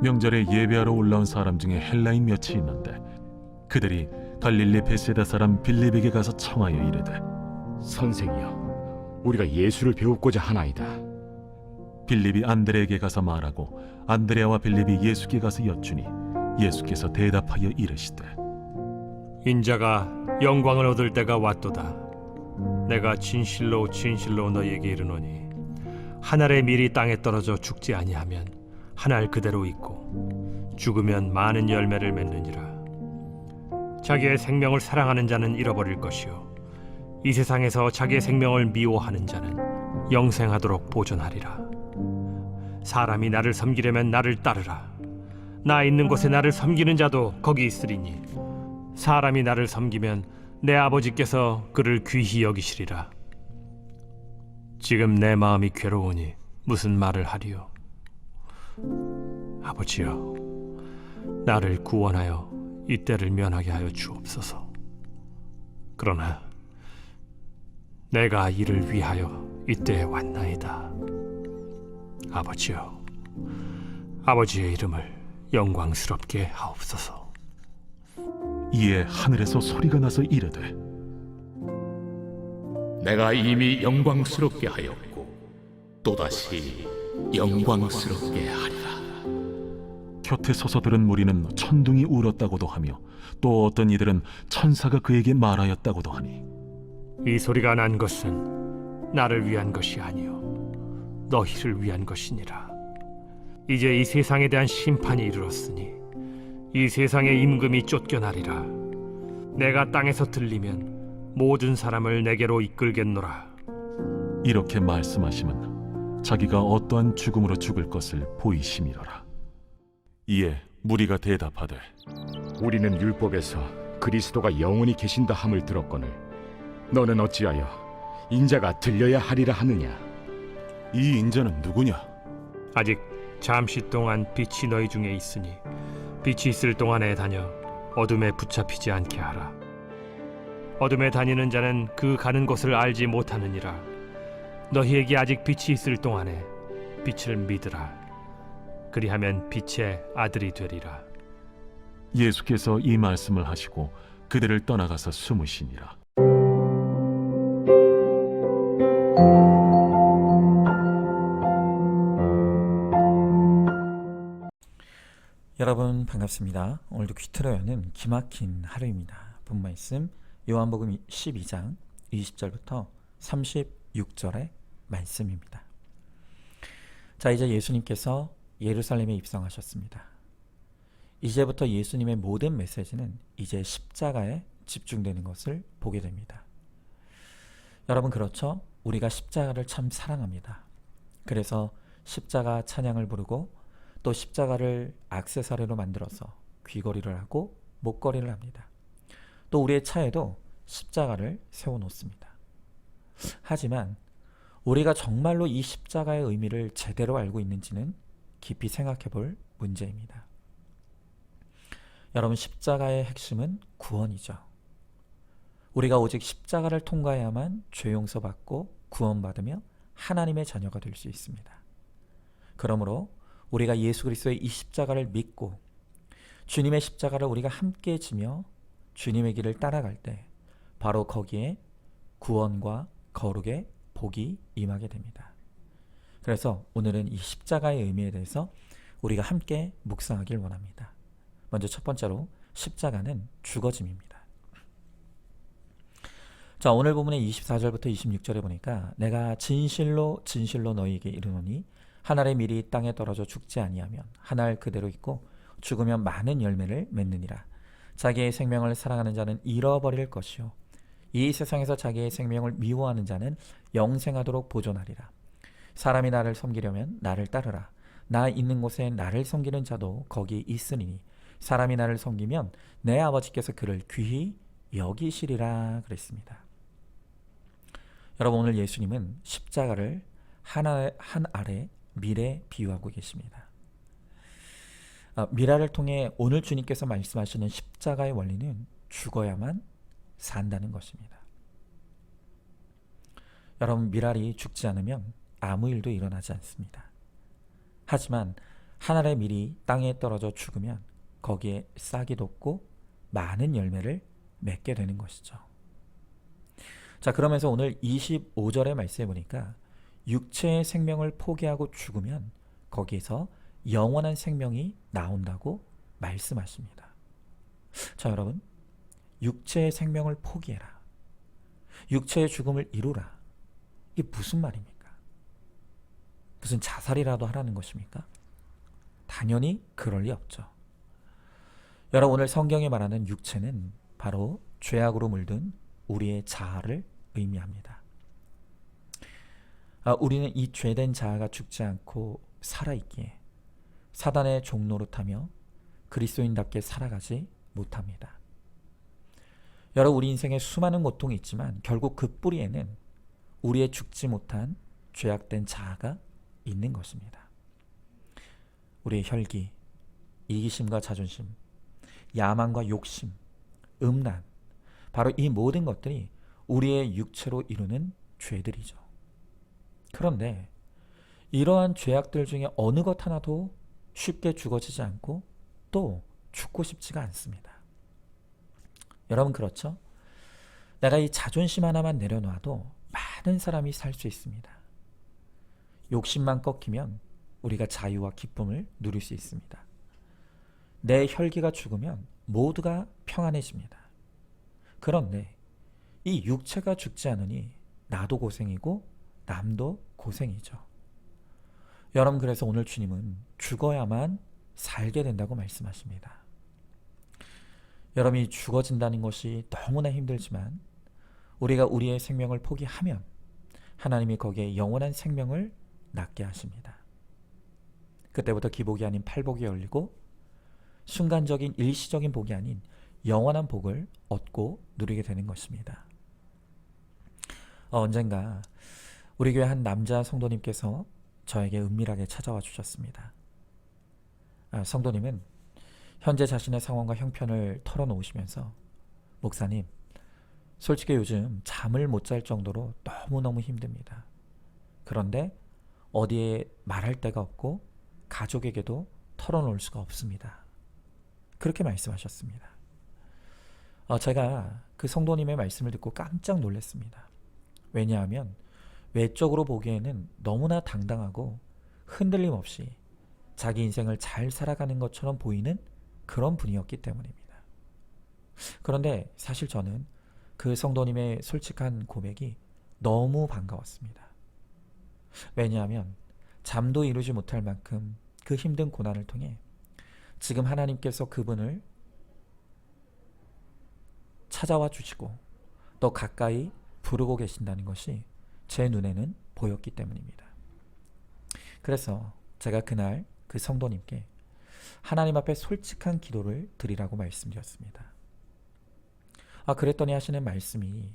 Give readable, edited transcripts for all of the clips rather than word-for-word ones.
명절에 예배하러 올라온 사람 중에 헬라인 몇이 있는데 그들이 갈릴리 베세다 사람 빌립에게 가서 청하여 이르되 선생이여, 우리가 예수를 배우고자 하나이다. 빌립이 안드레에게 가서 말하고 안드레아와 빌립이 예수께 가서 여쭈니 예수께서 대답하여 이르시되 인자가 영광을 얻을 때가 왔도다. 내가 진실로 진실로 너희에게 이르노니 한 알의 밀이 땅에 떨어져 죽지 아니하면 한 알 그대로 있고 죽으면 많은 열매를 맺느니라. 자기의 생명을 사랑하는 자는 잃어버릴 것이요 이 세상에서 자기의 생명을 미워하는 자는 영생하도록 보존하리라. 사람이 나를 섬기려면 나를 따르라. 나 있는 곳에 나를 섬기는 자도 거기 있으리니 사람이 나를 섬기면 내 아버지께서 그를 귀히 여기시리라. 지금 내 마음이 괴로우니 무슨 말을 하리요? 아버지여, 나를 구원하여 이 때를 면하게 하여 주옵소서. 그러나 내가 이를 위하여 이때에 왔나이다. 아버지여, 아버지의 이름을 영광스럽게 하옵소서. 이에 하늘에서 소리가 나서 이르되 내가 이미 영광스럽게 하였고 또다시 영광스럽게 하리라. 곁에 서서 들은 무리는 천둥이 울었다고도 하며 또 어떤 이들은 천사가 그에게 말하였다고도 하니 이 소리가 난 것은 나를 위한 것이 아니요 너희를 위한 것이니라. 이제 이 세상에 대한 심판이 이르렀으니 이 세상의 임금이 쫓겨나리라. 내가 땅에서 들리면 모든 사람을 내게로 이끌겠노라. 이렇게 말씀하심은 자기가 어떠한 죽음으로 죽을 것을 보이심이로라. 이에 무리가 대답하되 우리는 율법에서 그리스도가 영원히 계신다 함을 들었거늘 너는 어찌하여 인자가 들려야 하리라 하느냐? 이 인자는 누구냐? 아직 잠시 동안 빛이 너희 중에 있으니 빛이 있을 동안에 다녀 어둠에 붙잡히지 않게 하라. 어둠에 다니는 자는 그 가는 곳을 알지 못하느니라. 너희에게 아직 빛이 있을 동안에 빛을 믿으라. 그리하면 빛의 아들이 되리라. 예수께서 이 말씀을 하시고 그들을 떠나가서 숨으시니라. 여러분 반갑습니다. 오늘도 귀트로 여는 기막힌 하루입니다. 본 말씀 요한복음 12장 20절부터 36절의 말씀입니다. 자, 이제 예수님께서 예루살렘에 입성하셨습니다. 이제부터 예수님의 모든 메시지는 이제 십자가에 집중되는 것을 보게 됩니다. 여러분 그렇죠? 우리가 십자가를 참 사랑합니다. 그래서 십자가 찬양을 부르고 또 십자가를 액세서리로 만들어서 귀걸이를 하고 목걸이를 합니다. 또 우리의 차에도 십자가를 세워놓습니다. 하지만 우리가 정말로 이 십자가의 의미를 제대로 알고 있는지는 깊이 생각해 볼 문제입니다. 여러분, 십자가의 핵심은 구원이죠. 우리가 오직 십자가를 통과해야만 죄 용서받고 구원받으며 하나님의 자녀가 될 수 있습니다. 그러므로 우리가 예수 그리스도의 이 십자가를 믿고 주님의 십자가를 우리가 함께 지며 주님의 길을 따라갈 때 바로 거기에 구원과 거룩의 복이 임하게 됩니다. 그래서 오늘은 이 십자가의 의미에 대해서 우리가 함께 묵상하길 원합니다. 먼저 첫 번째로 십자가는 죽어짐입니다. 자, 오늘 본문의 24절부터 26절에 보니까 내가 진실로 진실로 너희에게 이르노니 한 알의 밀이 땅에 떨어져 죽지 아니하면 한 알 그대로 있고 죽으면 많은 열매를 맺느니라. 자기의 생명을 사랑하는 자는 잃어버릴 것이요 이 세상에서 자기의 생명을 미워하는 자는 영생하도록 보존하리라. 사람이 나를 섬기려면 나를 따르라. 나 있는 곳에 나를 섬기는 자도 거기 있으리니 사람이 나를 섬기면 내 아버지께서 그를 귀히 여기시리라 그랬습니다. 여러분, 오늘 예수님은 십자가를 한 알의 밀에 비유하고 계십니다. 미라를 통해 오늘 주님께서 말씀하시는 십자가의 원리는 죽어야만 산다는 것입니다. 여러분, 미랄이 죽지 않으면 아무 일도 일어나지 않습니다. 하지만 하늘의 밀이 땅에 떨어져 죽으면 거기에 싹이 돋고 많은 열매를 맺게 되는 것이죠. 자, 그러면서 오늘 25절의 말씀에 보니까 육체의 생명을 포기하고 죽으면 거기에서 영원한 생명이 나온다고 말씀하십니다. 자, 여러분, 육체의 생명을 포기해라, 육체의 죽음을 이루라, 이게 무슨 말입니까? 무슨 자살이라도 하라는 것입니까? 당연히 그럴 리 없죠. 여러분, 오늘 성경이 말하는 육체는 바로 죄악으로 물든 우리의 자아를 의미합니다. 우리는 이 죄된 자아가 죽지 않고 살아있기에 사단의 종노릇하며 그리스도인답게 살아가지 못합니다. 여러분, 우리 인생에 수많은 고통이 있지만 결국 그 뿌리에는 우리의 죽지 못한 죄악된 자아가 있는 것입니다. 우리의 혈기, 이기심과 자존심, 야망과 욕심, 음란, 바로 이 모든 것들이 우리의 육체로 이루는 죄들이죠. 그런데 이러한 죄악들 중에 어느 것 하나도 쉽게 죽어지지 않고 또 죽고 싶지가 않습니다. 여러분, 그렇죠? 내가 이 자존심 하나만 내려놔도 많은 사람이 살 수 있습니다. 욕심만 꺾이면 우리가 자유와 기쁨을 누릴 수 있습니다. 내 혈기가 죽으면 모두가 평안해집니다. 그런데 이 육체가 죽지 않으니 나도 고생이고 남도 고생이죠. 여러분, 그래서 오늘 주님은 죽어야만 살게 된다고 말씀하십니다. 여러분이 죽어진다는 것이 너무나 힘들지만 우리가 우리의 생명을 포기하면 하나님이 거기에 영원한 생명을 낳게 하십니다. 그때부터 기복이 아닌 팔복이 열리고 순간적인 일시적인 복이 아닌 영원한 복을 얻고 누리게 되는 것입니다. 언젠가 우리 교회 한 남자 성도님께서 저에게 은밀하게 찾아와 주셨습니다. 성도님은 현재 자신의 상황과 형편을 털어놓으시면서, 목사님, 솔직히 요즘 잠을 못 잘 정도로 너무너무 힘듭니다. 그런데 어디에 말할 데가 없고 가족에게도 털어놓을 수가 없습니다. 그렇게 말씀하셨습니다. 제가 그 성도님의 말씀을 듣고 깜짝 놀랐습니다. 왜냐하면 외적으로 보기에는 너무나 당당하고 흔들림 없이 자기 인생을 잘 살아가는 것처럼 보이는 그런 분이었기 때문입니다. 그런데 사실 저는 그 성도님의 솔직한 고백이 너무 반가웠습니다. 왜냐하면 잠도 이루지 못할 만큼 그 힘든 고난을 통해 지금 하나님께서 그분을 찾아와 주시고 또 가까이 부르고 계신다는 것이 제 눈에는 보였기 때문입니다. 그래서 제가 그날 그 성도님께 하나님 앞에 솔직한 기도를 드리라고 말씀드렸습니다. 그랬더니 하시는 말씀이,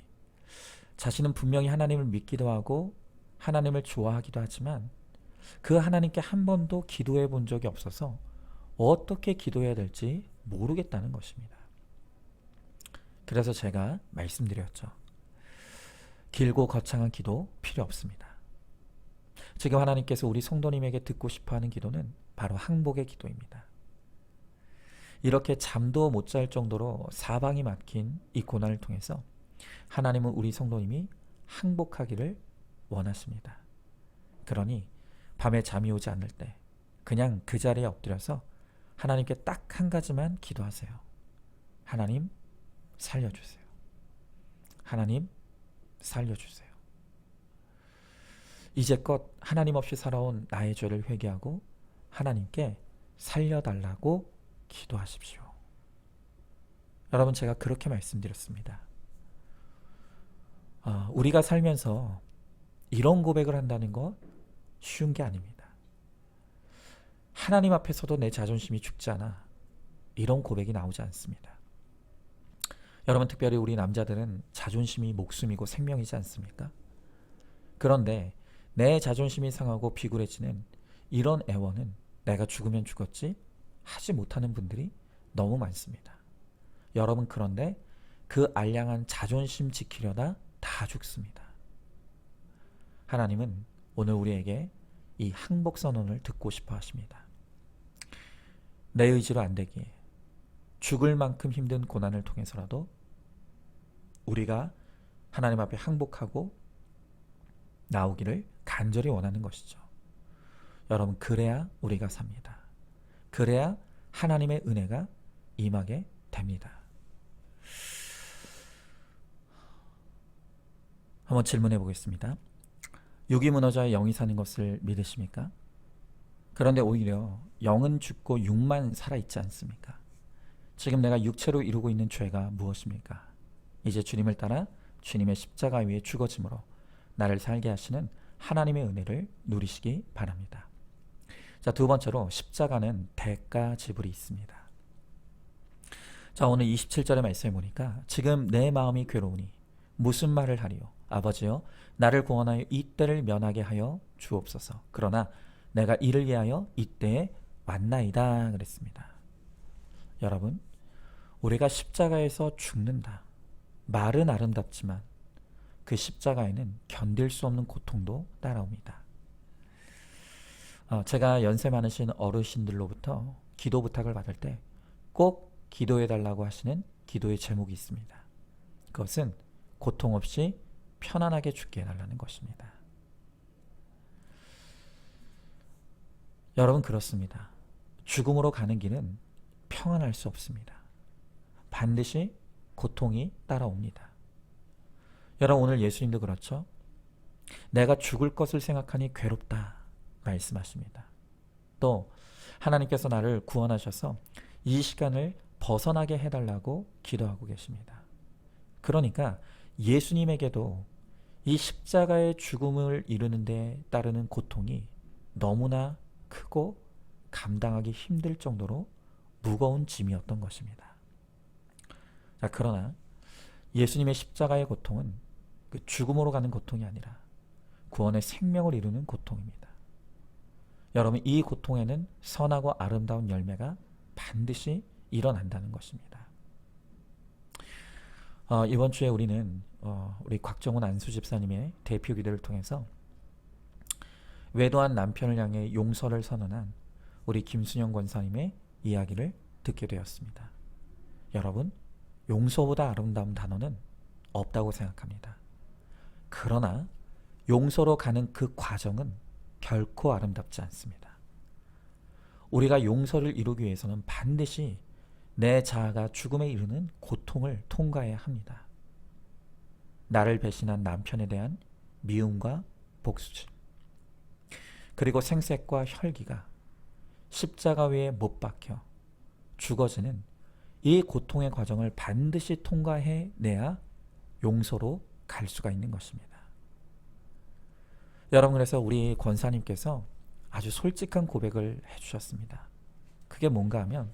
자신은 분명히 하나님을 믿기도 하고 하나님을 좋아하기도 하지만 그 하나님께 한 번도 기도해 본 적이 없어서 어떻게 기도해야 될지 모르겠다는 것입니다. 그래서 제가 말씀드렸죠. 길고 거창한 기도 필요 없습니다. 지금 하나님께서 우리 성도님에게 듣고 싶어하는 기도는 바로 항복의 기도입니다. 이렇게 잠도 못 잘 정도로 사방이 막힌 이 고난을 통해서 하나님은 우리 성도님이 항복하기를 원하십니다. 그러니 밤에 잠이 오지 않을 때 그냥 그 자리에 엎드려서 하나님께 딱 한 가지만 기도하세요. 하나님, 살려주세요. 하나님, 살려주세요. 이제껏 하나님 없이 살아온 나의 죄를 회개하고 하나님께 살려달라고 기도하십시오. 여러분, 제가 그렇게 말씀드렸습니다. 우리가 살면서 이런 고백을 한다는 건 쉬운 게 아닙니다. 하나님 앞에서도 내 자존심이 죽지 않아, 이런 고백이 나오지 않습니다. 여러분, 특별히 우리 남자들은 자존심이 목숨이고 생명이지 않습니까? 그런데 내 자존심이 상하고 비굴해지는 이런 애원은 내가 죽으면 죽었지 하지 못하는 분들이 너무 많습니다. 여러분, 그런데 그 알량한 자존심 지키려다 다 죽습니다. 하나님은 오늘 우리에게 이 항복 선언을 듣고 싶어 하십니다. 내 의지로 안 되기에 죽을 만큼 힘든 고난을 통해서라도 우리가 하나님 앞에 항복하고 나오기를 간절히 원하는 것이죠. 여러분, 그래야 우리가 삽니다. 그래야 하나님의 은혜가 임하게 됩니다. 한번 질문해 보겠습니다. 육이 무너져야 영이 사는 것을 믿으십니까? 그런데 오히려 영은 죽고 육만 살아있지 않습니까? 지금 내가 육체로 이루고 있는 죄가 무엇입니까? 이제 주님을 따라 주님의 십자가 위에 죽어짐으로 나를 살게 하시는 하나님의 은혜를 누리시기 바랍니다. 자, 두 번째로 십자가는 대가 지불이 있습니다. 자, 오늘 27절의 말씀에 보니까 지금 내 마음이 괴로우니 무슨 말을 하리요? 아버지여, 나를 구원하여 이 때를 면하게 하여 주옵소서. 그러나 내가 이를 위하여 이때에 왔나이다 그랬습니다. 여러분, 우리가 십자가에서 죽는다. 말은 아름답지만 그 십자가에는 견딜 수 없는 고통도 따라옵니다. 제가 연세 많으신 어르신들로부터 기도 부탁을 받을 때 꼭 기도해달라고 하시는 기도의 제목이 있습니다. 그것은 고통 없이 편안하게 죽게 해달라는 것입니다. 여러분, 그렇습니다. 죽음으로 가는 길은 평안할 수 없습니다. 반드시 고통이 따라옵니다. 여러분, 오늘 예수님도 그렇죠? 내가 죽을 것을 생각하니 괴롭다 말씀하십니다. 또 하나님께서 나를 구원하셔서 이 시간을 벗어나게 해달라고 기도하고 계십니다. 그러니까 예수님에게도 이 십자가의 죽음을 이루는 데 따르는 고통이 너무나 크고 감당하기 힘들 정도로 무거운 짐이었던 것입니다. 자, 그러나 예수님의 십자가의 고통은 그 죽음으로 가는 고통이 아니라 구원의 생명을 이루는 고통입니다. 여러분, 이 고통에는 선하고 아름다운 열매가 반드시 일어난다는 것입니다. 이번 주에 우리는 우리 곽정훈 안수 집사님의 대표 기도를 통해서 외도한 남편을 향해 용서를 선언한 우리 김순영 권사님의 이야기를 듣게 되었습니다. 여러분, 용서보다 아름다운 단어는 없다고 생각합니다. 그러나 용서로 가는 그 과정은 결코 아름답지 않습니다. 우리가 용서를 이루기 위해서는 반드시 내 자아가 죽음에 이르는 고통을 통과해야 합니다. 나를 배신한 남편에 대한 미움과 복수심, 그리고 생색과 혈기가 십자가 위에 못 박혀 죽어지는 이 고통의 과정을 반드시 통과해내야 용서로 갈 수가 있는 것입니다. 여러분, 그래서 우리 권사님께서 아주 솔직한 고백을 해주셨습니다. 그게 뭔가 하면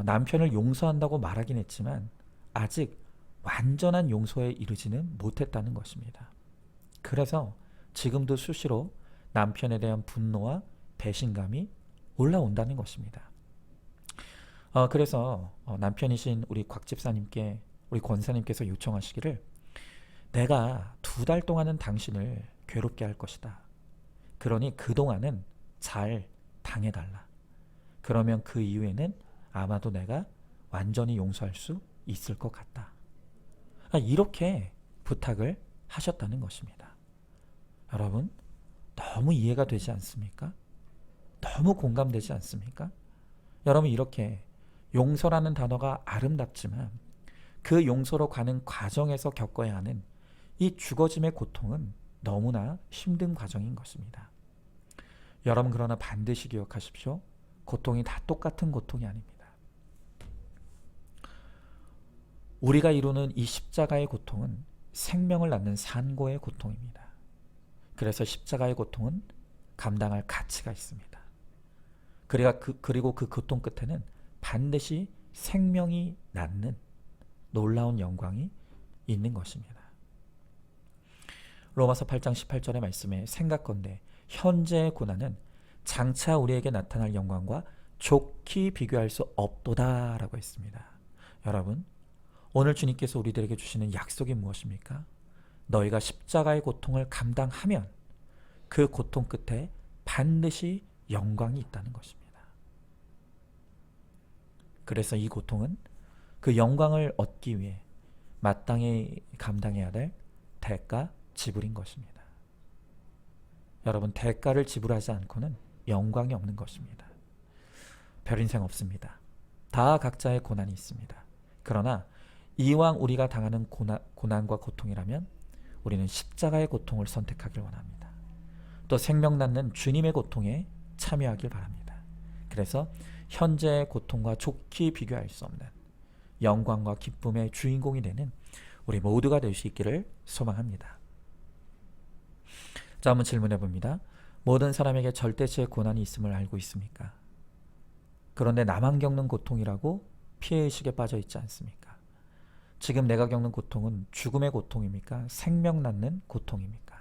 남편을 용서한다고 말하긴 했지만 아직 완전한 용서에 이르지는 못했다는 것입니다. 그래서 지금도 수시로 남편에 대한 분노와 배신감이 올라온다는 것입니다. 그래서 남편이신 우리 곽 집사님께 우리 권사님께서 요청하시기를, 내가 2달 동안은 당신을 괴롭게 할 것이다. 그러니 그동안은 잘 당해달라. 그러면 그 이후에는 아마도 내가 완전히 용서할 수 있을 것 같다. 이렇게 부탁을 하셨다는 것입니다. 여러분, 너무 이해가 되지 않습니까? 너무 공감되지 않습니까? 여러분, 이렇게 용서라는 단어가 아름답지만 그 용서로 가는 과정에서 겪어야 하는 이 죽어짐의 고통은 너무나 힘든 과정인 것입니다. 여러분, 그러나 반드시 기억하십시오. 고통이 다 똑같은 고통이 아닙니다. 우리가 이루는 이 십자가의 고통은 생명을 낳는 산고의 고통입니다. 그래서 십자가의 고통은 감당할 가치가 있습니다. 그리고 그 고통 끝에는 반드시 생명이 낳는 놀라운 영광이 있는 것입니다. 로마서 8장 18절의 말씀에 생각건대 현재의 고난은 장차 우리에게 나타날 영광과 좋게 비교할 수 없도다 라고 했습니다. 여러분, 오늘 주님께서 우리들에게 주시는 약속이 무엇입니까? 너희가 십자가의 고통을 감당하면 그 고통 끝에 반드시 영광이 있다는 것입니다. 그래서 이 고통은 그 영광을 얻기 위해 마땅히 감당해야 될 대가 지불인 것입니다. 여러분, 대가를 지불하지 않고는 영광이 없는 것입니다. 별 인생 없습니다. 다 각자의 고난이 있습니다. 그러나 이왕 우리가 당하는 고난과 고통이라면 우리는 십자가의 고통을 선택하길 원합니다. 또 생명 낳는 주님의 고통에 참여하길 바랍니다. 그래서 현재의 고통과 좋게 비교할 수 없는 영광과 기쁨의 주인공이 되는 우리 모두가 될 수 있기를 소망합니다. 자, 한번 질문해 봅니다. 모든 사람에게 절대치의 고난이 있음을 알고 있습니까? 그런데 나만 겪는 고통이라고 피해의식에 빠져 있지 않습니까? 지금 내가 겪는 고통은 죽음의 고통입니까? 생명 낳는 고통입니까?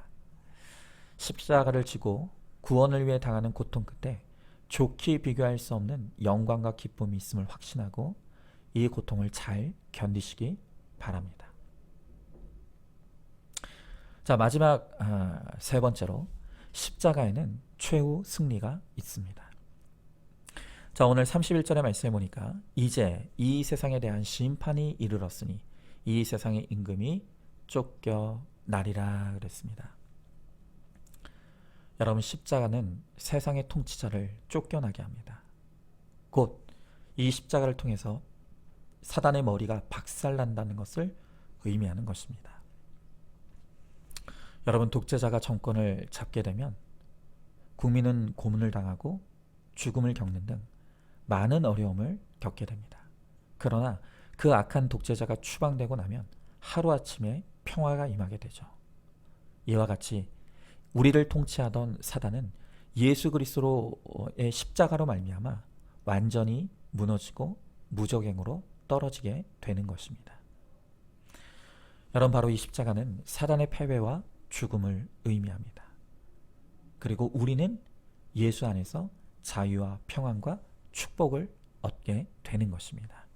십자가를 지고 구원을 위해 당하는 고통 끝에 좋게 비교할 수 없는 영광과 기쁨이 있음을 확신하고 이 고통을 잘 견디시기 바랍니다. 자, 마지막 세 번째로 십자가에는 최후 승리가 있습니다. 자, 오늘 31절의 말씀에 보니까 이제 이 세상에 대한 심판이 이르렀으니 이 세상의 임금이 쫓겨나리라 그랬습니다. 여러분, 십자가는 세상의 통치자를 쫓겨나게 합니다. 곧 이 십자가를 통해서 사단의 머리가 박살난다는 것을 의미하는 것입니다. 여러분, 독재자가 정권을 잡게 되면 국민은 고문을 당하고 죽음을 겪는 등 많은 어려움을 겪게 됩니다. 그러나 그 악한 독재자가 추방되고 나면 하루아침에 평화가 임하게 되죠. 이와 같이 우리를 통치하던 사단은 예수 그리스도의 십자가로 말미암아 완전히 무너지고 무적행으로 떨어지게 되는 것입니다. 여러분, 바로 이 십자가는 사단의 패배와 죽음을 의미합니다. 그리고 우리는 예수 안에서 자유와 평안과 축복을 얻게 되는 것입니다.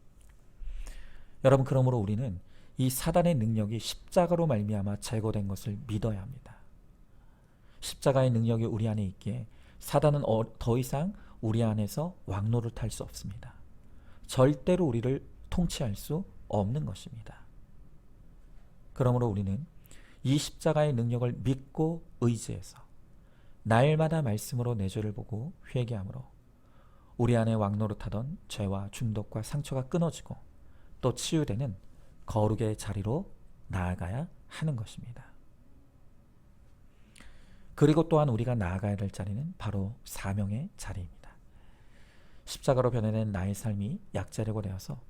여러분, 그러므로 우리는 이 사단의 능력이 십자가로 말미암아 제거된 것을 믿어야 합니다. 십자가의 능력이 우리 안에 있기에 사단은 더 이상 우리 안에서 왕노를 탈 수 없습니다. 절대로 우리를 통치할 수 없는 것입니다. 그러므로 우리는 이 십자가의 능력을 믿고 의지해서 날마다 말씀으로 내 죄를 보고 회개함으로 우리 안에 왕노릇하던 죄와 중독과 상처가 끊어지고 또 치유되는 거룩의 자리로 나아가야 하는 것입니다. 그리고 또한 우리가 나아가야 될 자리는 바로 사명의 자리입니다. 십자가로 변해낸 나의 삶이 약자되고 되어서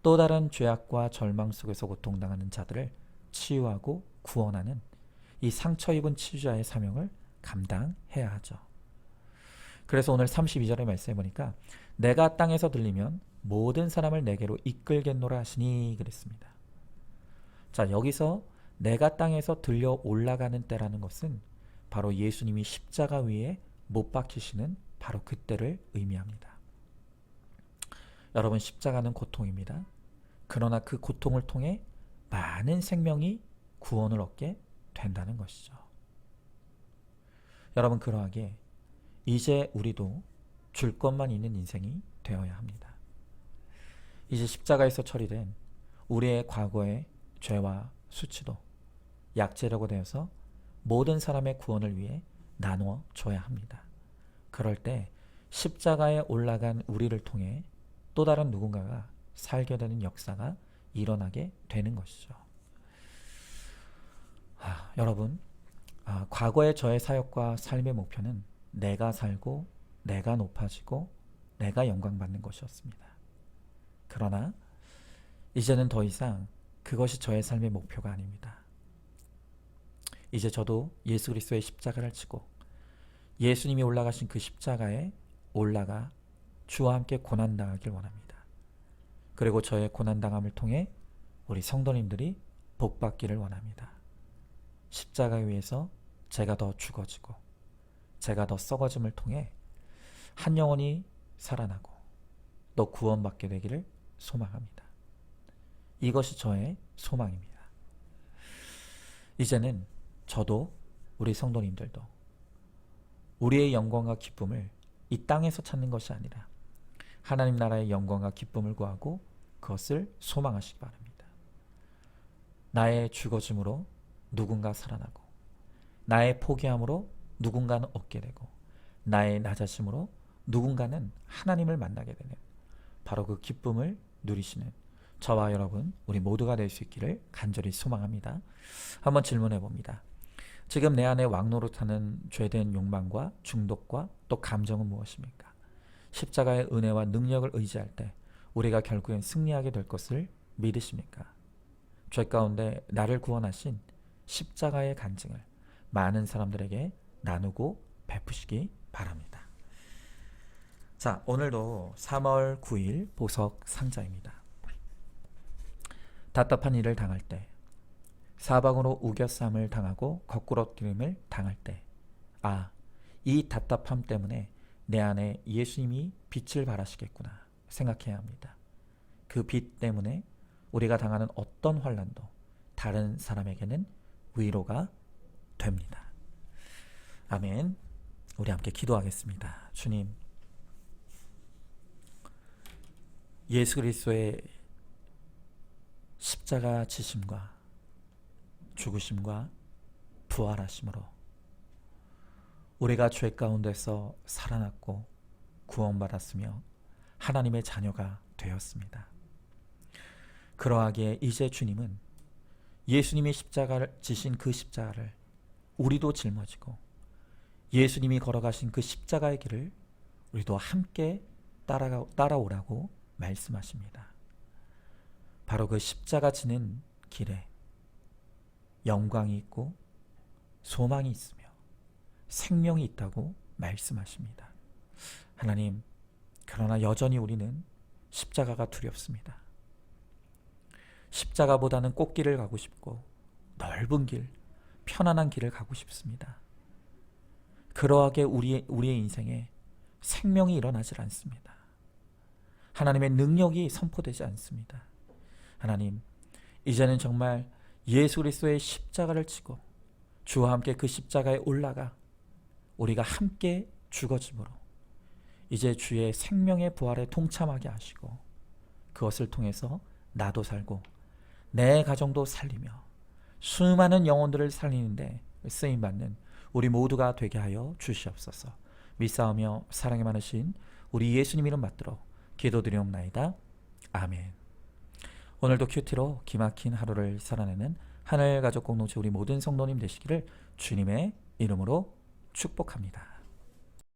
또 다른 죄악과 절망 속에서 고통당하는 자들을 치유하고 구원하는 이 상처 입은 치유자의 사명을 감당해야 하죠. 그래서 오늘 32절의 말씀에 보니까 내가 땅에서 들리면 모든 사람을 내게로 이끌겠노라 하시니 그랬습니다. 자, 여기서 내가 땅에서 들려 올라가는 때라는 것은 바로 예수님이 십자가 위에 못 박히시는 바로 그때를 의미합니다. 여러분, 십자가는 고통입니다. 그러나 그 고통을 통해 많은 생명이 구원을 얻게 된다는 것이죠. 여러분, 그러하게 이제 우리도 줄 것만 있는 인생이 되어야 합니다. 이제 십자가에서 처리된 우리의 과거의 죄와 수치도 약재라고 되어서 모든 사람의 구원을 위해 나누어 줘야 합니다. 그럴 때 십자가에 올라간 우리를 통해 또 다른 누군가가 살게 되는 역사가 일어나게 되는 것이죠. 여러분, 과거의 저의 사역과 삶의 목표는 내가 살고 내가 높아지고 내가 영광받는 것이었습니다. 그러나 이제는 더 이상 그것이 저의 삶의 목표가 아닙니다. 이제 저도 예수 그리스도의 십자가를 지고 예수님이 올라가신 그 십자가에 올라가 주와 함께 고난당하길 원합니다. 그리고 저의 고난당함을 통해 우리 성도님들이 복받기를 원합니다. 십자가 위에서 제가 더 죽어지고 제가 더 썩어짐을 통해 한 영혼이 살아나고 또 구원받게 되기를 소망합니다. 이것이 저의 소망입니다. 이제는 저도 우리 성도님들도 우리의 영광과 기쁨을 이 땅에서 찾는 것이 아니라 하나님 나라의 영광과 기쁨을 구하고 그것을 소망하시기 바랍니다. 나의 죽어짐으로 누군가 살아나고, 나의 포기함으로 누군가는 얻게 되고, 나의 낮아짐으로 누군가는 하나님을 만나게 되는 바로 그 기쁨을 누리시는 저와 여러분, 우리 모두가 될 수 있기를 간절히 소망합니다. 한번 질문해 봅니다. 지금 내 안에 왕노릇하는 죄된 욕망과 중독과 또 감정은 무엇입니까? 십자가의 은혜와 능력을 의지할 때 우리가 결국엔 승리하게 될 것을 믿으십니까? 죄 가운데 나를 구원하신 십자가의 간증을 많은 사람들에게 나누고 베푸시기 바랍니다. 자, 오늘도 3월 9일 보석 상자입니다. 답답한 일을 당할 때, 사방으로 우겨쌈을 당하고 거꾸러뜨림을 당할 때, 아, 이 답답함 때문에 내 안에 예수님이 빛을 발하시겠구나 생각해야 합니다. 그 빛 때문에 우리가 당하는 어떤 환난도 다른 사람에게는 위로가 됩니다. 아멘. 우리 함께 기도하겠습니다. 주님, 예수 그리스도의 십자가 지심과 죽으심과 부활하심으로 우리가 죄 가운데서 살아났고 구원받았으며 하나님의 자녀가 되었습니다. 그러하기에 이제 주님은 예수님이 십자가를 지신 그 십자가를 우리도 짊어지고 예수님이 걸어가신 그 십자가의 길을 우리도 함께 따라오라고 말씀하십니다. 바로 그 십자가 지는 길에 영광이 있고 소망이 있으며 생명이 있다고 말씀하십니다. 하나님, 그러나 여전히 우리는 십자가가 두렵습니다. 십자가보다는 꽃길을 가고 싶고 넓은 길, 편안한 길을 가고 싶습니다. 그러하게 우리의 인생에 생명이 일어나질 않습니다. 하나님의 능력이 선포되지 않습니다. 하나님, 이제는 정말 예수 그리스도의 십자가를 지고 주와 함께 그 십자가에 올라가 우리가 함께 죽어짐으로 이제 주의 생명의 부활에 동참하게 하시고 그것을 통해서 나도 살고 내 가정도 살리며 수많은 영혼들을 살리는데 쓰임받는 우리 모두가 되게 하여 주시옵소서. 믿사오며 사랑이 많으신 우리 예수님 이름 받들어 기도드리옵나이다. 아멘. 오늘도 큐티로 기막힌 하루를 살아내는 하늘가족 공동체 우리 모든 성도님 되시기를 주님의 이름으로 축복합니다.